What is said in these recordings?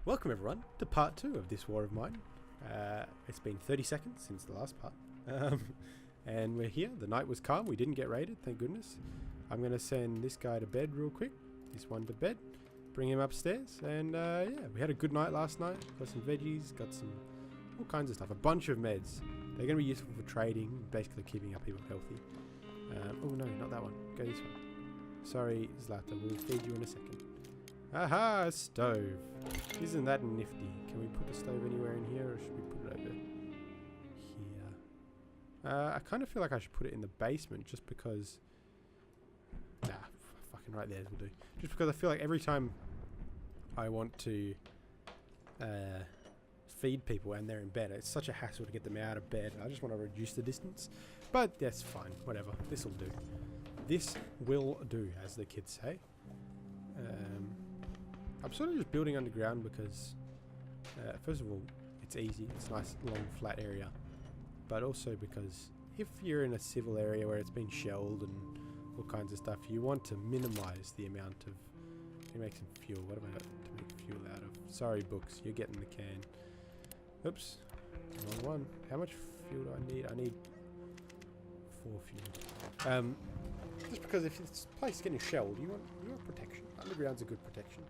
Welcome everyone to part 2 of this war of mine. It's been 30 seconds since the last part. And we're here. The night was calm. We didn't get raided, thank goodness. I'm going to send this guy to bed real quick. This one to bed. Bring him upstairs. And yeah, we had a good night last night. Got some veggies, got some all kinds of stuff. A bunch of meds. They're going to be useful for trading, basically keeping our people healthy. Oh no, not that one. Go this one. Sorry, Zlata. We'll feed you in a second. Aha, a stove. Isn't that nifty? Can we put the stove anywhere in here, or should we put it over here? I kind of feel like I should put it in the basement, just because... Nah, fucking right there will do. Just because I feel like every time I want to feed people and they're in bed, it's such a hassle to get them out of bed. I just want to reduce the distance. But that's fine, whatever. This'll do. This will do, as the kids say. I'm sort of just building underground because, first of all, it's easy. It's a nice, long, flat area. But also because if you're in a civil area where it's been shelled and all kinds of stuff, you want to minimize the amount of... Let me make some fuel. What have I got to make fuel out of? Sorry, books. You're getting the can. Oops. Wrong one. How much fuel do I need? I need 4 fuel. Just because if this place is getting shelled, you want protection. Underground's a good protection.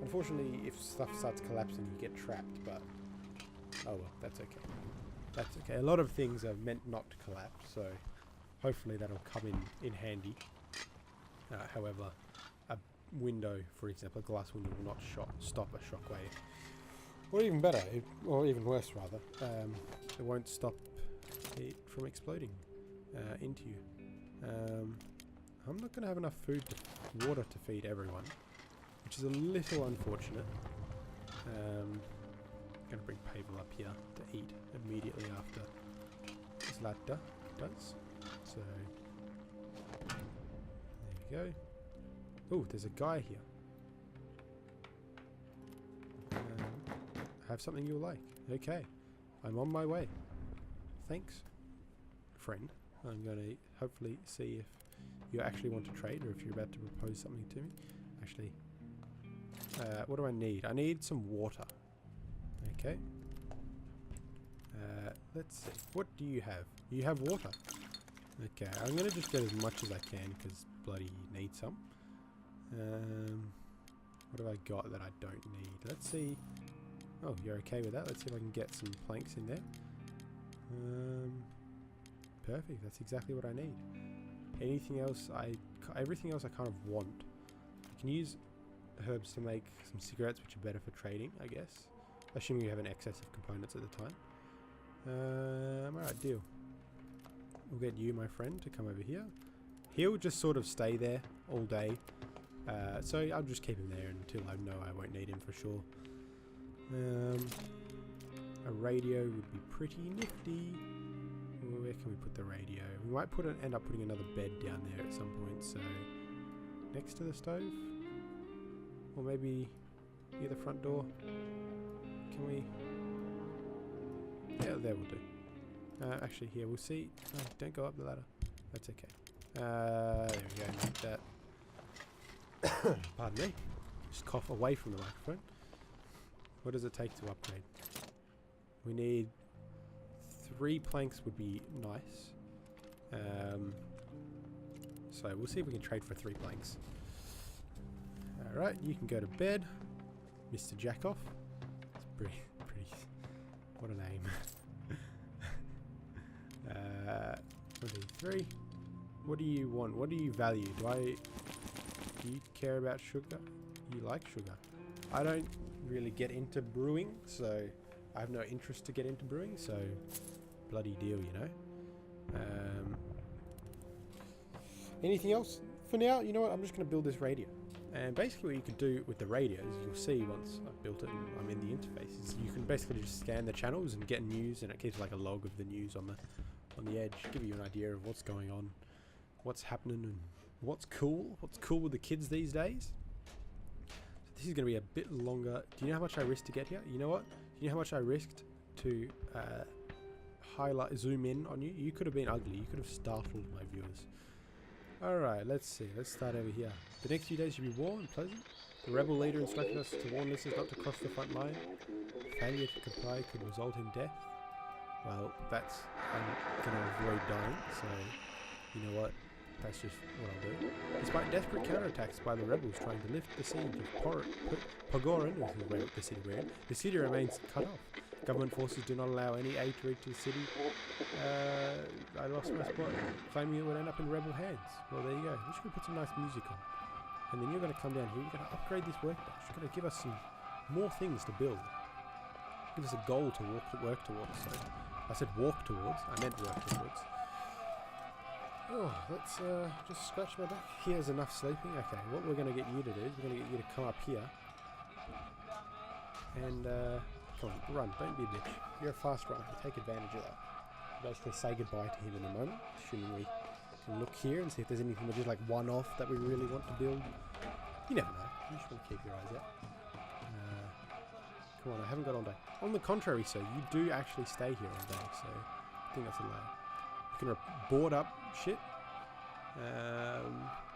Unfortunately, if stuff starts collapsing, you get trapped, but... Oh well, that's okay. That's okay. A lot of things are meant not to collapse, so hopefully that'll come in handy. However, a window, for example, a glass window will not stop a shockwave. Or even better, or even worse rather, it won't stop it from exploding into you. I'm not going to have enough water to feed everyone, which is a little unfortunate. I'm going to bring Pavel up here to eat immediately after Zlata does. So, there we go. Oh, there's a guy here. I have something you'll like. Okay, I'm on my way. Thanks, friend. I'm going to hopefully see if you actually want to trade or if you're about to propose something to me. Actually, what do I need? I need some water. Okay. Let's see. What do you have? You have water. Okay, I'm going to just get as much as I can because bloody need some. What have I got that I don't need? Let's see. Oh, you're okay with that? Let's see if I can get some planks in there. Perfect. That's exactly what I need. Anything else? Everything else I kind of want. I can use herbs to make some cigarettes, which are better for trading, I guess. Assuming you have an excess of components at the time. Alright, deal. We'll get you, my friend, to come over here. He'll just sort of stay there all day. So I'll just keep him there until I know I won't need him for sure. A radio would be pretty nifty. Where can we put the radio? We might end up putting another bed down there at some point, so next to the stove? Or maybe near the front door? Can we? Yeah, there will do. Actually, here, we'll see. Oh, don't go up the ladder. That's okay. There we go, like that. Pardon me. Just cough away from the microphone. What does it take to upgrade? We need 3 planks would be nice. So we'll see if we can trade for 3 planks. Alright, you can go to bed, Mr. Jackoff. It's pretty, what a name. 1, 2, 3. What do you want? What do you value? Do you care about sugar? You like sugar. I don't really get into brewing, so I have no interest to get into brewing, so bloody deal, you know. Anything else? For now, you know what? I'm just going to build this radio. And basically what you can do with the radio, as you'll see once I've built it and I'm in the interface, is you can basically just scan the channels and get news, and it keeps like a log of the news on the edge, give you an idea of what's going on, what's happening, and what's cool with the kids these days. So this is going to be a bit longer. Do you know how much I risked to get here? You know what? Do you know how much I risked to zoom in on you? You could have been ugly. You could have startled my viewers. Alright, let's see. Let's start over here. The next few days should be warm and pleasant. The rebel leader instructed us to warn listeners not to cross the front line. Failure to comply could result in death. Well, that's... I'm going to avoid dying, so... You know what? That's just what I'll do. Despite desperate counterattacks by the rebels trying to lift the siege of Pogoran, the city remains cut off. Government forces do not allow any aid to reach the city. I lost my spot, claiming it would end up in rebel hands. Well, there you go. We're just going to put some nice music on. And then you're going to come down here, you're going to upgrade this workbench. You're going to give us some more things to build. Give us a goal to work towards. So I said walk towards, I meant work towards. Oh, let's just scratch my back. Here's enough sleeping. Okay, what we're going to get you to do is we're going to get you to come up here. And, come on, run. Don't be a bitch. You're a fast runner. Take advantage of that. I'm just going to say goodbye to him in a moment. Assuming we can look here and see if there's anything that is like one-off that we really want to build. You never know. You just want to keep your eyes out. Come on, I haven't got all day. On the contrary, sir, you do actually stay here all day, so I think that's allowed. You can board up shit.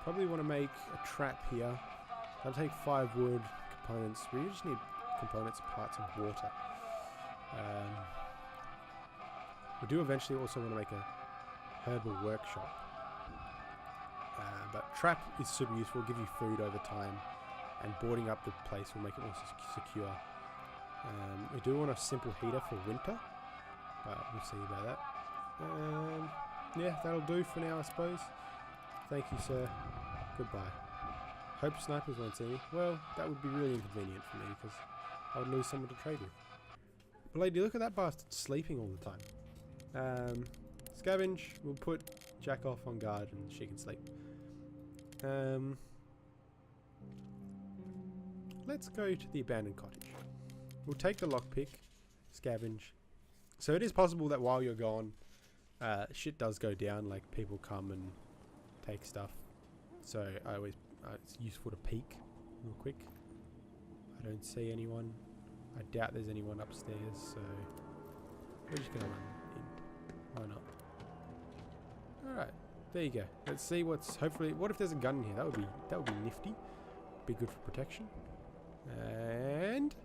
Probably want to make a trap here. That'll take 5 wood components. We just need components, parts, and water. We do eventually also want to make a herbal workshop. But trap is super useful, give you food over time, and boarding up the place will make it more secure. We do want a simple heater for winter, but we'll see about that. Yeah, that'll do for now, I suppose. Thank you, sir. Goodbye. Hope snipers won't see me. Well, that would be really inconvenient for me because I would lose someone to trade with. But lady, look at that bastard sleeping all the time. Scavenge, we'll put Jack off on guard and she can sleep. Let's go to the abandoned cottage. We'll take the lockpick, scavenge. So it is possible that while you're gone, shit does go down, like people come and take stuff. So it's useful to peek real quick. I don't see anyone. I doubt there's anyone upstairs, so we're just gonna run in. Why not? Alright, there you go. Let's see what's hopefully. What if there's a gun in here? That would be nifty. Be good for protection. And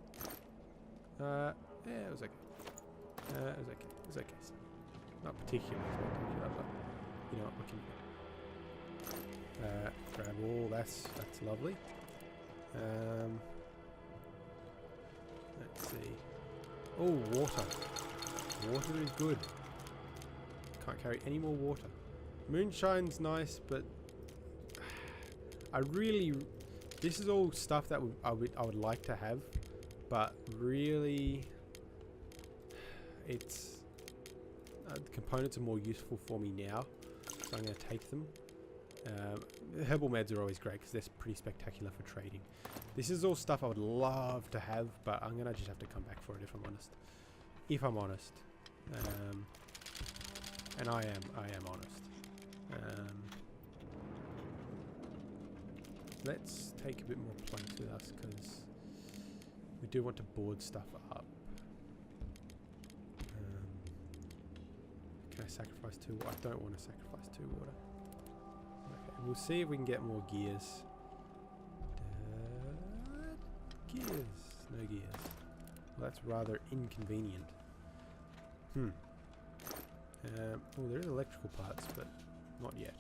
yeah, it was okay. It was okay. So not particularly spectacular, but you know what, we can grab all. That's lovely. Let's see. Oh, water. Water is good. Can't carry any more water. Moonshine's nice, but I really. This is all stuff that I would like to have, but really, it's the components are more useful for me now, so I'm going to take them. Herbal meds are always great because they're pretty spectacular for trading. This is all stuff I would love to have, but I'm going to just have to come back for it if I'm honest. If I'm honest, and I am honest. Let's take a bit more planks with us because we do want to board stuff up. Can I sacrifice 2? I don't want to sacrifice 2 water. Okay, we'll see if we can get more gears. Gears. No gears. Well, that's rather inconvenient. Oh, there is electrical parts, but not yet.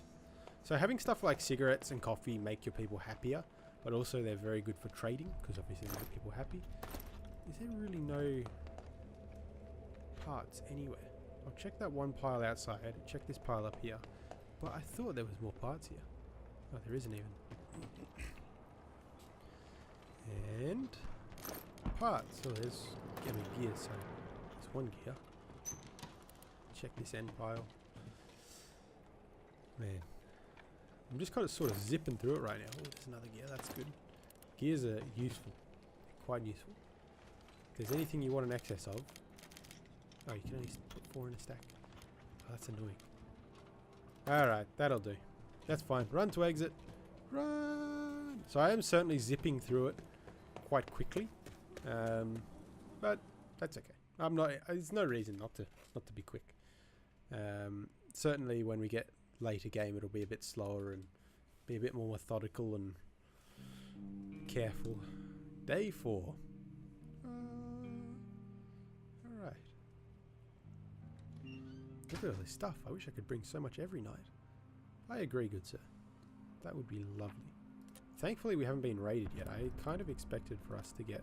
So having stuff like cigarettes and coffee make your people happier, but also they're very good for trading because obviously they make people happy. Is there really no parts anywhere? I'll check that one pile outside, check this pile up here, but I thought there was more parts here. Oh, there isn't even. And parts. Oh, there's gear, so there's 1 gear. Check this end pile. Man. I'm just kind of sort of zipping through it right now. Oh, there's another gear. That's good. Gears are useful. Quite useful. If there's anything you want an excess of... Oh, you can only put 4 in a stack. Oh, that's annoying. Alright, that'll do. That's fine. Run to exit. Run! So I am certainly zipping through it quite quickly. But that's okay. I'm not... There's no reason not to be quick. Certainly when we get later game it'll be a bit slower and be a bit more methodical and careful. Day 4. Alright. Look at all this stuff. I wish I could bring so much every night. I agree, good sir. That would be lovely. Thankfully we haven't been raided yet. I kind of expected for us to get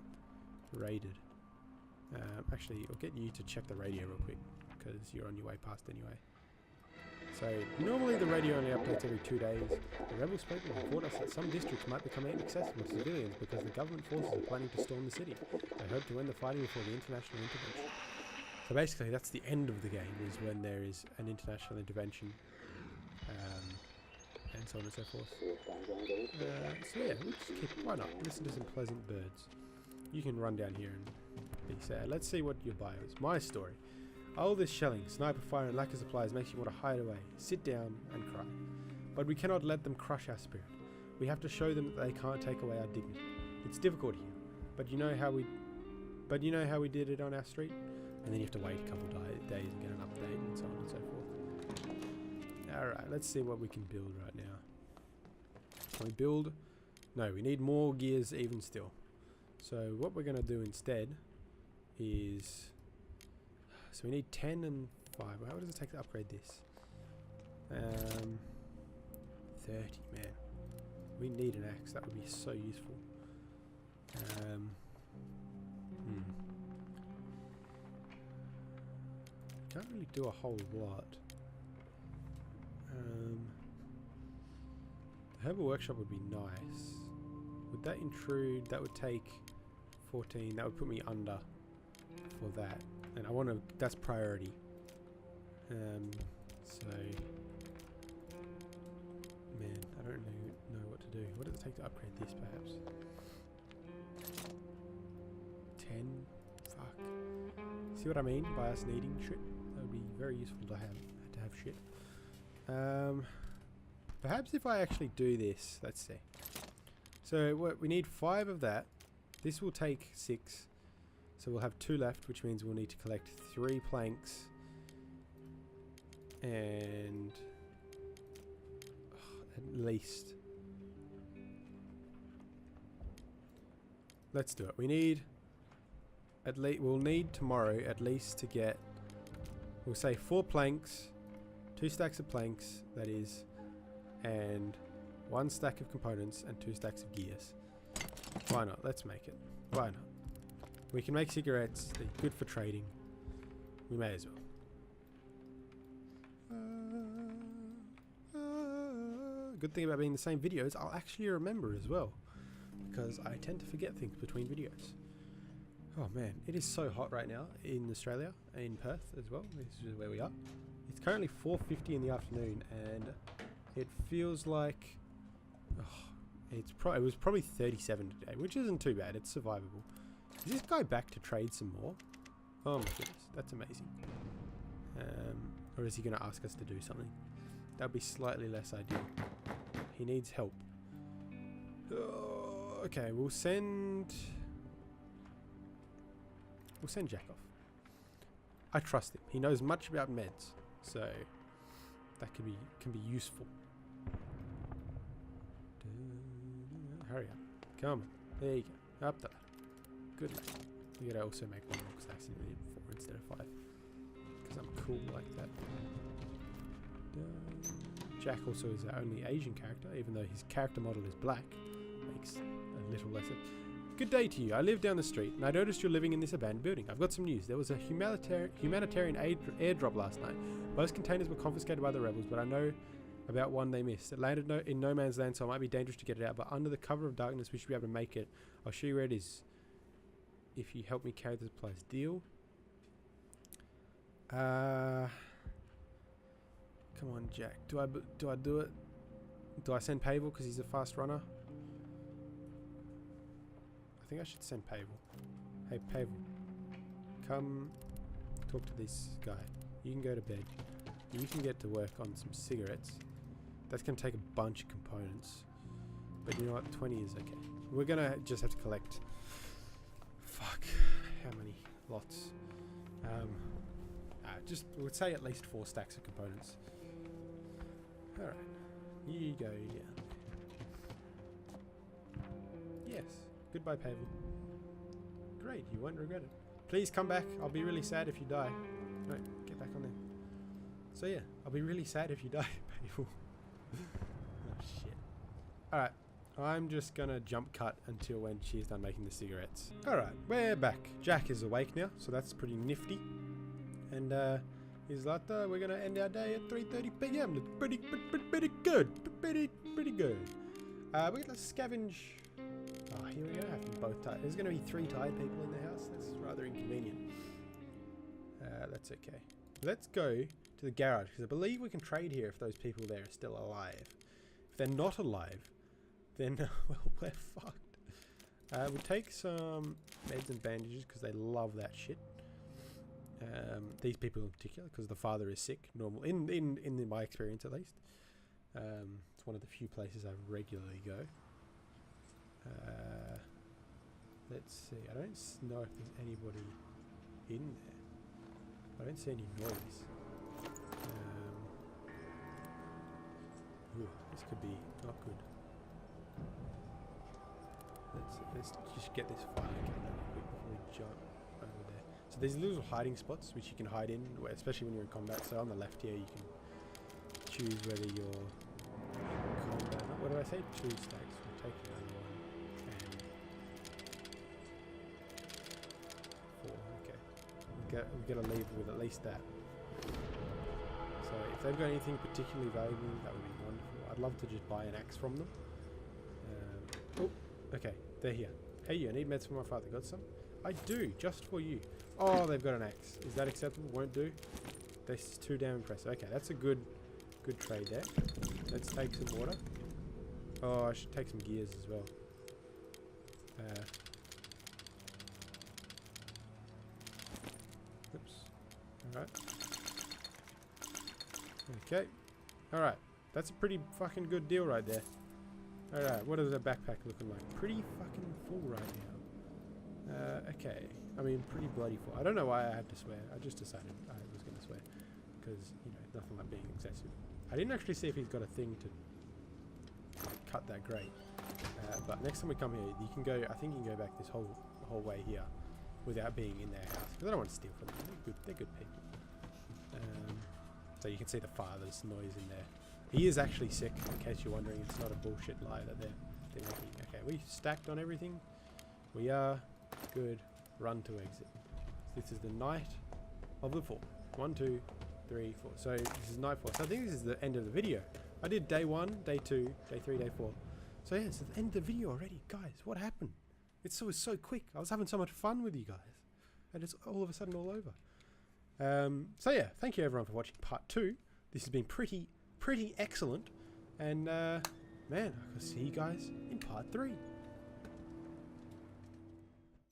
raided. Actually, I'll get you to check the radio real quick, because you're on your way past anyway. So, normally the radio only updates every 2 days. The rebel spokesman informed us that some districts might become inaccessible to civilians because the government forces are planning to storm the city. They hope to end the fighting before the international intervention. So basically, that's the end of the game, is when there is an international intervention, and so on and so forth. So yeah, we'll just keep, why not? Listen to some pleasant birds. You can run down here and be sad. Let's see what your bio is. My story. All this shelling, sniper fire and lack of supplies makes you want to hide away, sit down and cry. But we cannot let them crush our spirit. We have to show them that they can't take away our dignity. It's difficult here, but you know how we did it on our street? And then you have to wait a couple days and get an update and so on and so forth. Alright, let's see what we can build right now. Can we build? No, we need more gears even still. So what we're going to do instead is... So we need 10 and 5. How does it take to upgrade this? 30, man. We need an axe. That would be so useful. Can't really do a whole lot. The herbal workshop would be nice. Would that intrude? That would take 14. That would put me under for that. And I want to, that's priority. So, man, I don't really know what to do. What does it take to upgrade this, perhaps? 10? Fuck. See what I mean by us needing shit? That would be very useful to have shit. Perhaps if I actually do this, let's see. So, we need 5 of that. This will take 6. So we'll have 2 left, which means we'll need to collect 3 planks and at least, let's do it. We need at least, we'll need tomorrow at least to get, we'll say 4 planks, 2 stacks of planks, that is, and 1 stack of components and 2 stacks of gears. Why not? Let's make it. Why not? We can make cigarettes, they're good for trading. We may as well. Good thing about being the same videos, I'll actually remember as well. Because I tend to forget things between videos. Oh man, it is so hot right now in Australia, in Perth as well. This is where we are. It's currently 4:50 in the afternoon and it feels like... it was probably 37 today, which isn't too bad, it's survivable. Is this guy back to trade some more? Oh my goodness, that's amazing. Or is he going to ask us to do something? That would be slightly less ideal. He needs help. Okay, we'll send Jack off. I trust him. He knows much about meds, so that can be useful. Hurry up. Come on. There you go. Up there. Good luck. We gotta also make 1 more because I accidentally did 4 instead of 5. Because I'm cool like that. Jack also is our only Asian character, even though his character model is black. Makes a little less. Good day to you. I live down the street, and I noticed you're living in this abandoned building. I've got some news. There was a humanitarian aid airdrop last night. Most containers were confiscated by the rebels, but I know about one they missed. It landed in no man's land, so it might be dangerous to get it out, but under the cover of darkness, we should be able to make it. I'll show you where it is. If you help me carry the supplies. Deal? Come on, Jack. Do I do it? Do I send Pavel because he's a fast runner? I think I should send Pavel. Hey, Pavel. Come talk to this guy. You can go to bed. You can get to work on some cigarettes. That's going to take a bunch of components. But you know what? 20 is okay. We're going to just have to collect... Fuck. How many lots? Just, we'd say at least 4 stacks of components. Alright. You go down. Yes. Goodbye, Pavel. Great, you won't regret it. Please come back. I'll be really sad if you die. No, get back on there. So yeah, I'll be really sad if you die, Pavel. Oh shit. Alright. I'm just gonna jump cut until when she's done making the cigarettes. Alright, we're back. Jack is awake now, so that's pretty nifty. And he's like, we're gonna end our day at 3:30 PM. That's pretty good. Pretty good. We're gonna scavenge. Oh, here we go. Have them both tired. There's gonna be 3 tired people in the house. That's rather inconvenient. That's okay. Let's go to the garage because I believe we can trade here if those people there are still alive. If they're not alive, then well, we're fucked. We'll take some meds and bandages because they love that shit. These people in particular, because the father is sick. Normal in my experience, at least. It's one of the few places I regularly go. Let's see. I don't know if there's anybody in there. I don't see any noise. Ooh, this could be not good. Let's just get this fire going before we jump over there. So there's little hiding spots which you can hide in, especially when you're in combat. So on the left here, you can choose whether you're in combat. What did I say? 2 stacks. We'll take another one. And 4. Okay. We've got to leave with at least that. So if they've got anything particularly valuable, that would be wonderful. I'd love to just buy an axe from them. Oh, okay. They're here. Hey, you need meds for my father. Got some? I do, just for you. Oh, they've got an axe. Is that acceptable? Won't do. This is too damn impressive. Okay, that's a good trade there. Let's take some water. Oh, I should take some gears as well. Oops. Alright. Okay. Alright. That's a pretty fucking good deal right there. Alright, what is the backpack looking like? Pretty fucking full right now. Okay. I mean, pretty bloody full. I don't know why I had to swear. I just decided I was going to swear. Because, you know, nothing like being excessive. I didn't actually see if he's got a thing to cut that grate. But next time we come here, you can go, I think you can go back this whole way here without being in their house. Because I don't want to steal from them. They're good people. So you can see the father's noise in there. He is actually sick, in case you're wondering. It's not a bullshit lie that they're making. Okay, we stacked on everything. We are good. Run to exit. So this is the night of the 4th. 1, 2, 3, 4. So this is night 4. So I think this is the end of the video. I did day 1, day 2, day 3, day 4. So yeah, it's the end of the video already. Guys, what happened? It was so quick. I was having so much fun with you guys. And it's all of a sudden all over. So yeah, thank you everyone for watching part 2. This has been pretty excellent. And man, I'll see you guys in part 3.